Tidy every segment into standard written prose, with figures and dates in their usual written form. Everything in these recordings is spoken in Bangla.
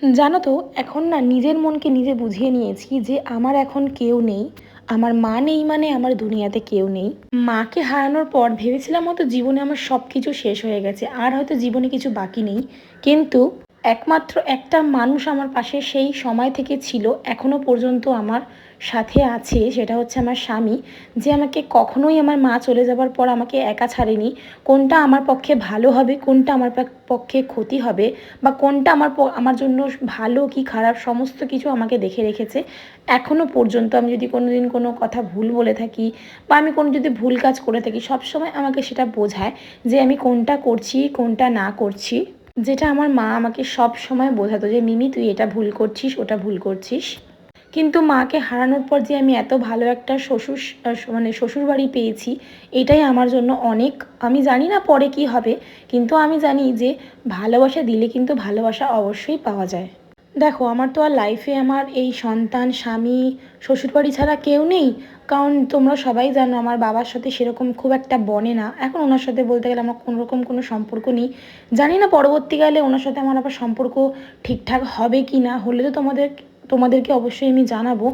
জানো তো, এখন না নিজের মনকে নিজে বুঝিয়ে নিয়েছি যে আমার এখন কেউ নেই। আমার মা নেই মানে আমার দুনিয়াতে কেউ নেই। মাকে হারানোর পর ভেবেছিলাম হয়তো জীবনে আমার সব কিছু শেষ হয়ে গেছে, আর হয়তো জীবনে কিছু বাকি নেই। কিন্তু একমাত্র একটা মানুষ আমার পাশে সেই সময় থেকে ছিল, এখনো পর্যন্ত আমার সাথে আছে, সেটা হচ্ছে আমার স্বামী। যে আমাকে কখনোই আমার মা চলে যাবার পর আমাকে একা ছাড়েনি। কোনটা আমার পক্ষে ভালো হবে, কোনটা আমার পক্ষে ক্ষতি হবে, বা কোনটা আমার জন্য ভালো কি খারাপ, সমস্ত কিছু আমাকে দেখে রেখেছে। এখনও পর্যন্ত আমি যদি কোনো দিন কোনো কথা ভুল বলে থাকি, বা আমি কোনো যদি ভুল কাজ করে থাকি, সবসময় আমাকে সেটা বোঝায় যে আমি কোনটা করছি কোনটা না করছি। যেটা আমার মা আমাকে সব সময় বোঝাতো যে মিমি তুই এটা ভুল করছিস, ওটা ভুল করছিস। কিন্তু মাকে হারানোর পর যে আমি এত ভালো একটা শ্বশুরবাড়ি পেয়েছি, এটাই আমার জন্য অনেক। আমি জানি না পরে কি হবে, কিন্তু আমি জানি যে ভালোবাসা দিলে কিন্তু ভালোবাসা অবশ্যই পাওয়া যায়। দেখো, আমার তো আর লাইফে আমার এই সন্তান, স্বামী, শ্বশুরবাড়ি ছাড়া কেউ নেই। কারণ তোমরা সবাই জানো আমার বাবার সাথে সেরকম খুব একটা বনে না। এখন ওনার সাথে বলতে গেলে আমার কোনোরকম কোনো সম্পর্ক নেই। জানি না পরবর্তীকালে ওনার সাথে আমার আবার সম্পর্ক ঠিকঠাক হবে কি না, হলে তো তোমাদেরকে অবশ্যই আমি জানাবো।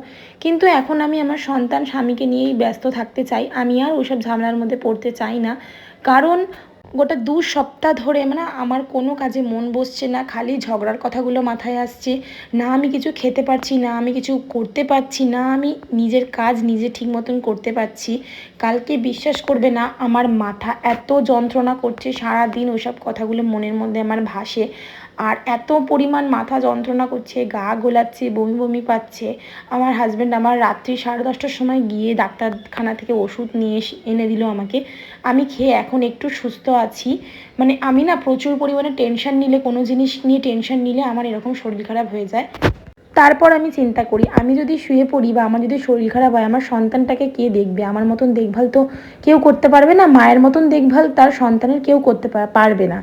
কিন্তু এখন আমি আমার সন্তান স্বামীকে নিয়েই ব্যস্ত থাকতে চাই। আমি আর ওইসব ঝামেলার মধ্যে পড়তে চাই না। কারণ গোটা 2 সপ্তাহ ধরে মানে আমার কোনো কাজে মন বসছে না, খালি ঝগড়ার কথাগুলো মাথায় আসছে। না আমি কিছু খেতে পারছি, না আমি কিছু করতে পারছি, না আমি নিজের কাজ নিজে ঠিক মতন করতে পারছি। কালকে বিশ্বাস করবে না, আমার মাথা এত যন্ত্রণা করছে, সারাদিন ওইসব কথাগুলো মনের মধ্যে আমার ভাসে। আর এত পরিমাণ মাথা যন্ত্রণা করছে, গা গোলাচ্ছে, বমি বমি পাচ্ছে। আমার হাজব্যান্ড আমার রাত্রি 10:30টার সময় গিয়ে ডাক্তারখানা থেকে ওষুধ নিয়ে এনে দিল আমাকে। আমি খেয়ে এখন একটু সুস্থ আছি। মানে আমি না প্রচুর পরিমাণে টেনশন নিলে, কোনো জিনিস নিয়ে টেনশন নিলে আমার এরকম শরীর খারাপ হয়ে যায়। তারপর আমি চিন্তা করি, আমি যদি শুয়ে পড়ি বা আমার যদি শরীর খারাপ হয়, আমার সন্তানটাকে কে দেখবে? আমার মতন দেখভাল তো কেউ করতে পারবে না, মায়ের মতন দেখভাল তার সন্তানের কেউ করতে পারবে না।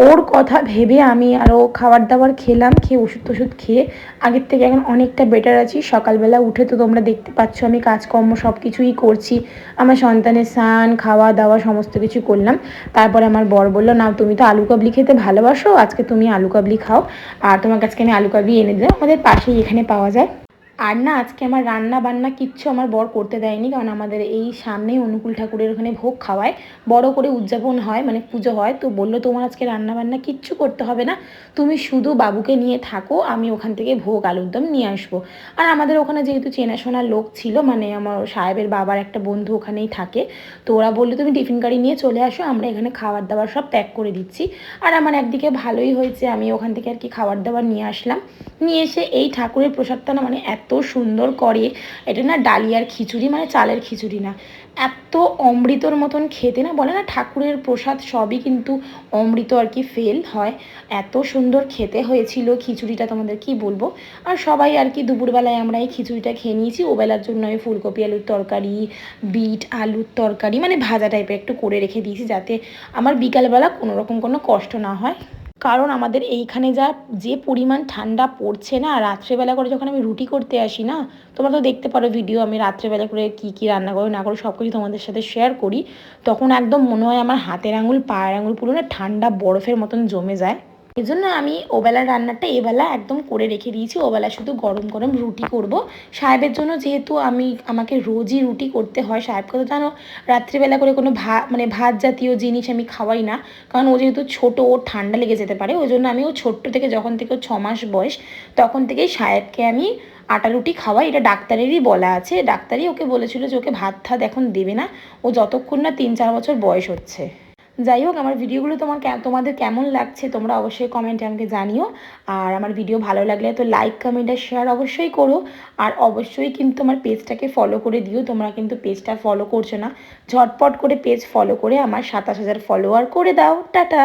ওর কথা ভেবে আমি আরও খাবার দাবার খেলাম, খেয়ে ওষুধ টষুধ খেয়ে আগের থেকে এখন অনেকটা বেটার আছি। সকালবেলা উঠে তো তোমরা দেখতে পাচ্ছ আমি কাজকর্ম সব কিছুই করছি। আমার সন্তানের স্নান খাওয়া দাওয়া সমস্ত কিছু করলাম। তারপরে আমার বর বললো, না তুমি তো আলু কাবলি খেতে ভালোবাসো, আজকে তুমি আলু কাবলি খাও। আর তোমার কাছকে আমি আলু কাবলি এনে দিলাম, আমাদের পাশেই এখানে পাওয়া যায়। আর না আজকে আমার রান্না বান্না কিচ্ছু আমার বর করতে দেয়নি, কারণ আমাদের এই সামনেই অনুকূল ঠাকুরের ওখানে ভোগ খাওয়ায়, বড় করে উদযাপন হয়, মানে পুজো হয়। তো বললো তোমার আজকে রান্না বান্না কিচ্ছু করতে হবে না, তুমি শুধু বাবুকে নিয়ে থাকো, আমি ওখান থেকে ভোগ আলুর দম নিয়ে আসবো। আর আমাদের ওখানে যেহেতু চেনাশোনা লোক ছিল, মানে আমার সাহেবের বাবার একটা বন্ধু ওখানেই থাকে, তো ওরা বললো তুমি টিফিন গাড়ি নিয়ে চলে আসো, আমরা এখানে খাবার দাবার সব প্যাক করে দিচ্ছি। আর আমার একদিকে ভালোই হয়েছে, আমি ওখান থেকে আর কি খাবার দাবার নিয়ে আসলাম। নিয়ে এসে এই ঠাকুরের প্রসাদটা না মানে এত সুন্দর করে। এটা না ডালিয়ার খিচুড়ি, মানে চালের খিচুড়ি না, এত অমৃতর মতন খেতে। না বলে না ঠাকুরের প্রসাদ সবই কিন্তু অমৃত আর কি ফেল হয়। এত সুন্দর খেতে হয়েছিল খিচুড়িটা, তোমাদের কি বলবো। আর সবাই আর কি দুপুরবেলায় আমরা এই খিচুড়িটা খেয়ে নিয়েছি। ওবেলার জন্য আমি ফুলকপি আলুর তরকারি, বিট আলুর তরকারি, মানে ভাজা টাইপের একটু করে রেখে দিয়েছি, যাতে আমার বিকালবেলা কোনো রকম কোনো কষ্ট না হয়। কারণ আমাদের এইখানে যে পরিমাণ ঠান্ডা পড়ছে না, রাত্রেবেলা করে যখন আমি রুটি করতে আসি না, তোমরা তো দেখতে পারো ভিডিও, আমি রাত্রেবেলা করে কী কী রান্না করি না করি সব কিছু তোমাদের সাথে শেয়ার করি। তখন একদম মনে হয় আমার হাতের আঙুল পায়ের আঙুল পুরো না ঠান্ডা বরফের মতন জমে যায়। এই জন্য আমি ওবেলার রান্নাটা এবেলা একদম করে রেখে দিয়েছি। ওবেলা শুধু গরম গরম রুটি করব সাহেবের জন্য, যেহেতু আমাকে রোজই রুটি করতে হয়। সাহেবকে তো জানো রাত্রিবেলা করে কোনো ভাত জাতীয় জিনিস আমি খাওয়াই না, কারণ ও যেহেতু ছোটো, ওর ঠান্ডা লেগে যেতে পারে। ওই জন্য আমি ও ছোট্ট থেকে, যখন থেকে ও 6 মাস বয়স, তখন থেকেই সাহেবকে আমি আটা রুটি খাওয়াই। এটা ডাক্তারেরই বলা আছে, ডাক্তারই ওকে বলেছিল যে ওকে ভাত এখন দেবে না, ও যতক্ষণ না 3-4 বছর বয়স হচ্ছে। যাই হোক, আমার ভিডিওগুলো তোমাদের কেমন লাগছে তোমরা অবশ্যই কমেন্টে আমাকে জানিও। আর আমার ভিডিও ভালো লাগলে তো লাইক কমেন্ট আর শেয়ার অবশ্যই করো। আর অবশ্যই কিন্তু আমার পেজটাকে ফলো করে দিও, তোমরা কিন্তু পেজটা ফলো করছো না। ঝটপট করে পেজ ফলো করে আমার 27,000 ফলোয়ার করে দাও। টাটা।